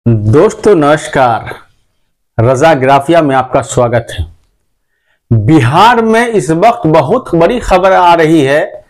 दोस्तों नमस्कार। रजा ग्राफिया में आपका स्वागत है। बिहार में इस वक्त बहुत बड़ी खबर आ रही है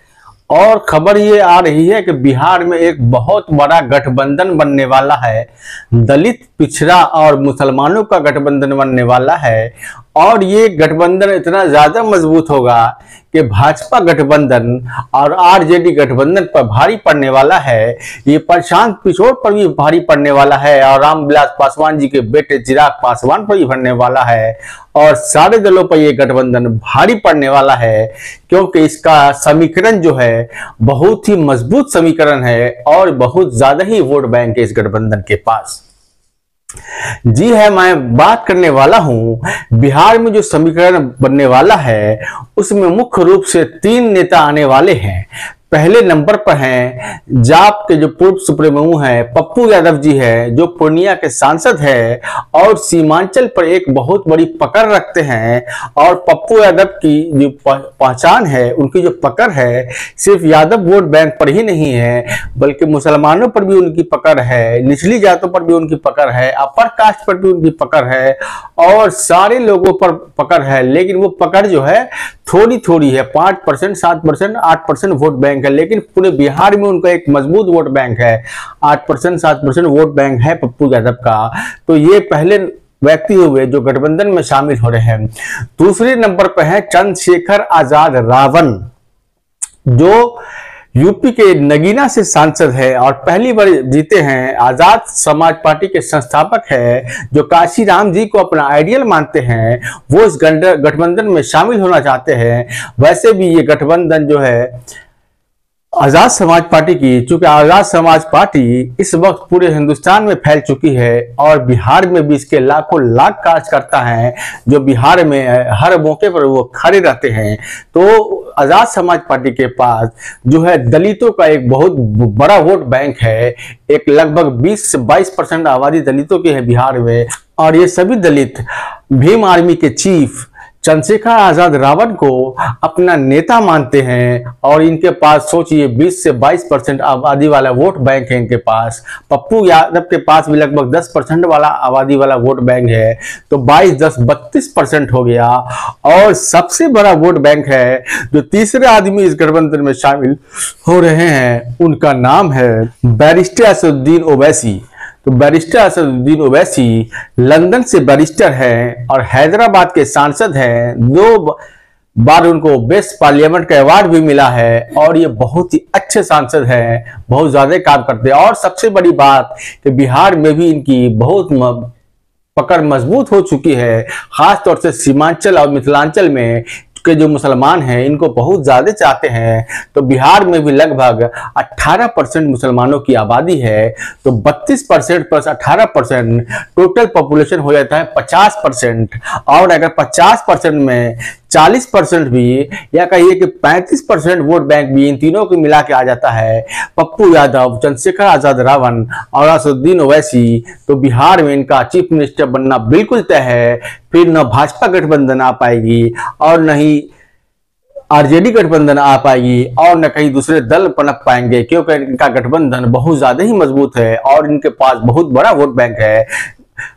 और खबर ये आ रही है कि बिहार में एक बहुत बड़ा गठबंधन बनने वाला है। दलित, पिछड़ा और मुसलमानों का गठबंधन बनने वाला है और ये गठबंधन इतना ज्यादा मजबूत होगा कि भाजपा गठबंधन और आरजेडी गठबंधन पर भारी पड़ने वाला है। ये प्रशांत किशोर पर भी भारी पड़ने वाला है और रामविलास पासवान जी के बेटे चिराग पासवान पर भी पड़ने वाला है और सारे दलों पर ये गठबंधन भारी पड़ने वाला है, क्योंकि इसका समीकरण जो है बहुत ही मजबूत समीकरण है और बहुत ज्यादा ही वोट बैंक है इस गठबंधन के पास। जी है, मैं बात करने वाला हूं बिहार में जो समीकरण बनने वाला है उसमें मुख्य रूप से 3 नेता आने वाले हैं। पहले नंबर पर हैं जाप के जो पूर्व सुप्रीमो हैं पप्पू यादव जी है, जो पूर्णिया के सांसद है और सीमांचल पर एक बहुत बड़ी पकड़ रखते हैं। और पप्पू यादव की जो पहचान है, उनकी जो पकड़ है, सिर्फ यादव वोट बैंक पर ही नहीं है बल्कि मुसलमानों पर भी उनकी पकड़ है, निचली जातों पर भी उनकी पकड़ है, अपर कास्ट पर भी उनकी पकड़ है और सारे लोगों पर पकड़ है। लेकिन वो पकड़ जो है थोड़ी थोड़ी है, 5%, 7%, 8% वोट बैंक है, लेकिन पूरे बिहार में उनका एक मजबूत वोट बैंक है। 8%, 7% वोट बैंक है पप्पू यादव का। तो ये पहले व्यक्ति हुए जो गठबंधन में शामिल हो रहे हैं। दूसरे नंबर पर है चंद्रशेखर आजाद रावण, जो यूपी के नगीना से सांसद है और पहली बार जीते हैं। आजाद समाज पार्टी के संस्थापक है, जो काशीराम जी को अपना आइडियल मानते हैं। वो इस गठबंधन में शामिल होना चाहते हैं। वैसे भी ये गठबंधन जो है आजाद समाज पार्टी की, चूंकि आजाद समाज पार्टी इस वक्त पूरे हिंदुस्तान में फैल चुकी है और बिहार में भी इसके लाखों लाख कार्यकर्ता हैं जो बिहार में हर मौके पर वो खड़े रहते हैं। तो आजाद समाज पार्टी के पास जो है दलितों का एक बहुत बड़ा वोट बैंक है। एक लगभग 20 से 22% आबादी दलितों की है बिहार में और ये सभी दलित भीम आर्मी के चीफ चंद्रशेखर आजाद रावण को अपना नेता मानते हैं और इनके पास सोचिए 20 से 22% आबादी वाला वोट बैंक है इनके पास। पप्पू यादव के पास भी लगभग 10% वाला आबादी वाला वोट बैंक है, तो 22, 10, 32% हो गया। और सबसे बड़ा वोट बैंक है जो तीसरे आदमी इस गठबंधन में शामिल हो रहे हैं, उनका नाम है बैरिस्टर असदुद्दीन ओवैसी। तो बैरिस्टर असदुद्दीन ओवैसी लंदन से बैरिस्टर हैं और हैदराबाद के सांसद हैं। 2 बार उनको बेस्ट पार्लियामेंट का अवार्ड भी मिला है और ये बहुत ही अच्छे सांसद हैं, बहुत ज्यादा काम करते हैं। और सबसे बड़ी बात कि बिहार में भी इनकी बहुत पकड़ मजबूत हो चुकी है, खासतौर से सीमांचल और मिथिलांचल में के जो मुसलमान हैं इनको बहुत ज्यादा चाहते हैं। तो बिहार में भी लगभग 18% मुसलमानों की आबादी है, तो 32% प्लस 18% टोटल पॉपुलेशन हो जाता है 50%। और अगर 50% में 40% भी या कहिए कि 35% वोट बैंक भी इन तीनों को मिला के आ जाता है, पप्पू यादव, चंद्रशेखर आजाद रावण और असदुद्दीन ओवैसी, तो बिहार में इनका चीफ मिनिस्टर बनना बिल्कुल तय है। फिर न भाजपा गठबंधन आ पाएगी और न ही आरजेडी गठबंधन आ पाएगी और न कहीं दूसरे दल पनप पाएंगे, क्योंकि इनका गठबंधन बहुत ज्यादा ही मजबूत है और इनके पास बहुत बड़ा वोट बैंक है।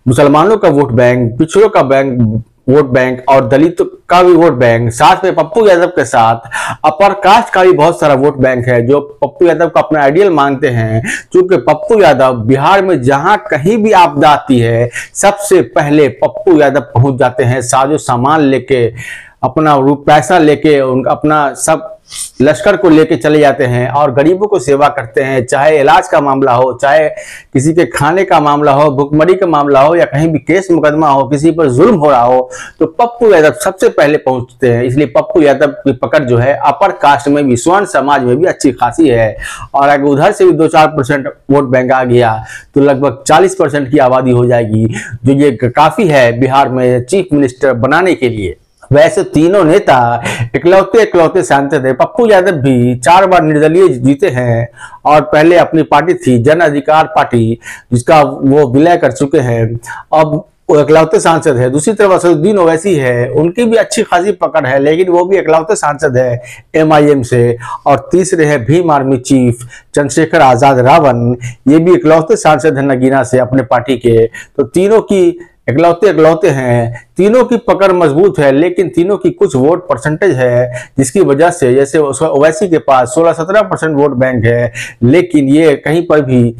मुसलमानों का वोट बैंक, पिछड़ों का बैंक वोट बैंक और दलितों का भी वोट बैंक, साथ में पप्पू यादव के साथ अपर कास्ट का भी बहुत सारा वोट बैंक है जो पप्पू यादव को अपना आइडियल मानते हैं। क्योंकि पप्पू यादव बिहार में जहां कहीं भी आपदा आती है सबसे पहले पप्पू यादव पहुंच जाते हैं, साजो सामान लेके, अपना पैसा लेके, उनका अपना सब लश्कर को लेके चले जाते हैं और गरीबों को सेवा करते हैं। चाहे इलाज का मामला हो, चाहे किसी के खाने का मामला हो, भुखमरी का मामला हो या कहीं भी केस मुकदमा हो, किसी पर जुल्म हो रहा हो, तो पप्पू यादव सबसे पहले पहुंचते हैं। इसलिए पप्पू यादव की पकड़ जो है अपर कास्ट में भी, स्वर्ण समाज में भी अच्छी खासी है। और अगर उधर से भी 2-4% वोट बैंक आ गया तो लगभग 40% की आबादी हो जाएगी, जो ये काफी है बिहार में चीफ मिनिस्टर बनाने के लिए। वैसे तीनों नेता इकलौते सांसद है। पप्पू यादव भी 4 बार निर्दलीय जीते हैं और पहले अपनी पार्टी थी जन अधिकार पार्टी, जिसका वो विलय कर चुके हैं। अब वो इकलौते सांसद है। दूसरी तरफ असदुद्दीन ओवैसी है, उनकी भी अच्छी खासी पकड़ है, लेकिन वो भी इकलौते सांसद है MIM से। और तीसरे है भीम आर्मी चीफ चंद्रशेखर आजाद रावण, ये भी इकलौते सांसद है नगीना से अपने पार्टी के। तो तीनों की इकलौते हैं, तीनों की पकड़ मजबूत है, लेकिन तीनों की कुछ वोट परसेंटेज है, जिसकी वजह से जैसे ओवैसी के पास 16-17% वोट बैंक है, लेकिन ये कहीं पर भी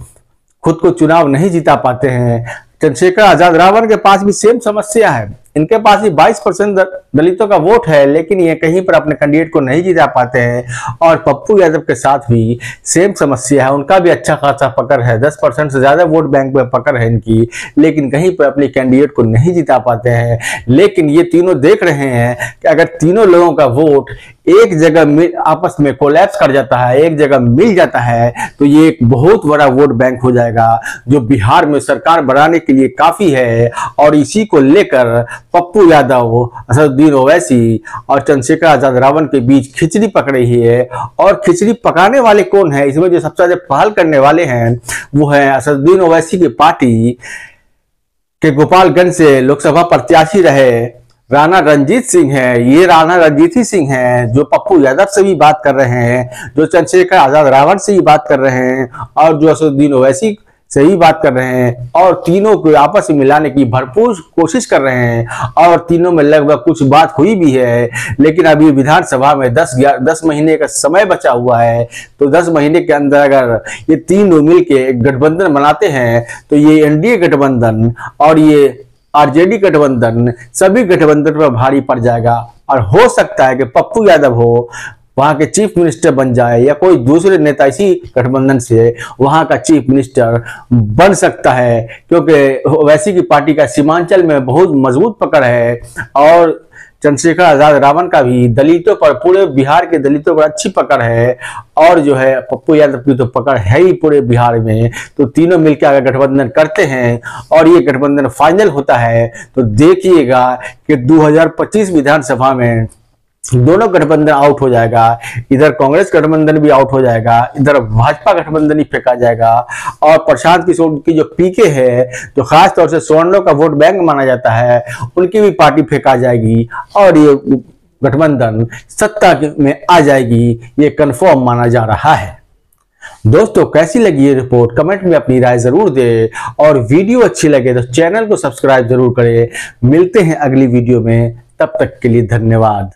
खुद को चुनाव नहीं जिता पाते हैं। चंद्रशेखर आजाद रावण के पास भी सेम समस्या है, इनके पास भी 22% दलितों का वोट है, लेकिन ये कहीं पर अपने कैंडिडेट को नहीं जिता पाते हैं। और पप्पू यादव के साथ भी सेम समस्या है, उनका भी अच्छा खासा पकड़ है, 10% से ज्यादा वोट बैंक में पकड़ है इनकी, लेकिन कहीं पर अपने कैंडिडेट को नहीं जिता पाते हैं। लेकिन ये तीनों देख रहे हैं कि अगर तीनों लोगों का वोट एक जगह आपस में कोलैप्स कर जाता है, एक जगह मिल जाता है, तो ये एक बहुत बड़ा वोट बैंक हो जाएगा, जो बिहार में सरकार बनाने के लिए काफी है। और इसी को लेकर पप्पू यादव, असदुद्दीन ओवैसी और चंद्रशेखर आजाद रावण के बीच खिचड़ी पक रही है। और खिचड़ी पकाने वाले कौन है, इसमें जो सबसे ज्यादा पहल करने वाले हैं वो है असदुद्दीन ओवैसी की पार्टी के गोपालगंज से लोकसभा प्रत्याशी रहे राणा रणजीत सिंह है। ये राणा रणजीत ही सिंह है जो पप्पू यादव से भी बात कर रहे हैं, जो चंद्रशेखर आजाद रावण से भी बात कर रहे हैं, और जो असदुद्दीन ओवैसी से ही बात कर रहे हैं, और तीनों को आपस में मिलाने की भरपूर कोशिश कर रहे हैं। और तीनों में लगभग कुछ बात हुई भी है, लेकिन अभी विधानसभा में 10 महीने का समय बचा हुआ है। तो 10 महीने के अंदर अगर ये तीनों मिलके एक गठबंधन बनाते हैं, तो ये NDA गठबंधन और ये RJD गठबंधन सभी गठबंधन पर भारी पड़ जाएगा। और हो सकता है कि पप्पू यादव हो वहां के चीफ मिनिस्टर बन जाए, या कोई दूसरे नेता इसी गठबंधन से वहां का चीफ मिनिस्टर बन सकता है, क्योंकि वैसी की पार्टी का सीमांचल में बहुत मजबूत पकड़ है। और चंद्रशेखर आजाद रावण का भी दलितों पर, पूरे बिहार के दलितों पर अच्छी पकड़ है। और जो है पप्पू यादव की तो पकड़ है ही पूरे बिहार में। तो तीनों मिलकर अगर गठबंधन करते हैं और ये गठबंधन फाइनल होता है, तो देखिएगा कि 2025 विधानसभा में दोनों गठबंधन आउट हो जाएगा। इधर कांग्रेस गठबंधन भी आउट हो जाएगा, इधर भाजपा गठबंधन ही फेंका जाएगा। और प्रशांत किशोर की जो PK है, जो खास तौर से सवर्णों का वोट बैंक माना जाता है, उनकी भी पार्टी फेंका जाएगी और ये गठबंधन सत्ता में आ जाएगी, ये कंफर्म माना जा रहा है। दोस्तों, कैसी लगी ये रिपोर्ट कमेंट में अपनी राय जरूर दें, और वीडियो अच्छी लगे तो चैनल को सब्सक्राइब जरूर करें। मिलते हैं अगली वीडियो में, तब तक के लिए धन्यवाद।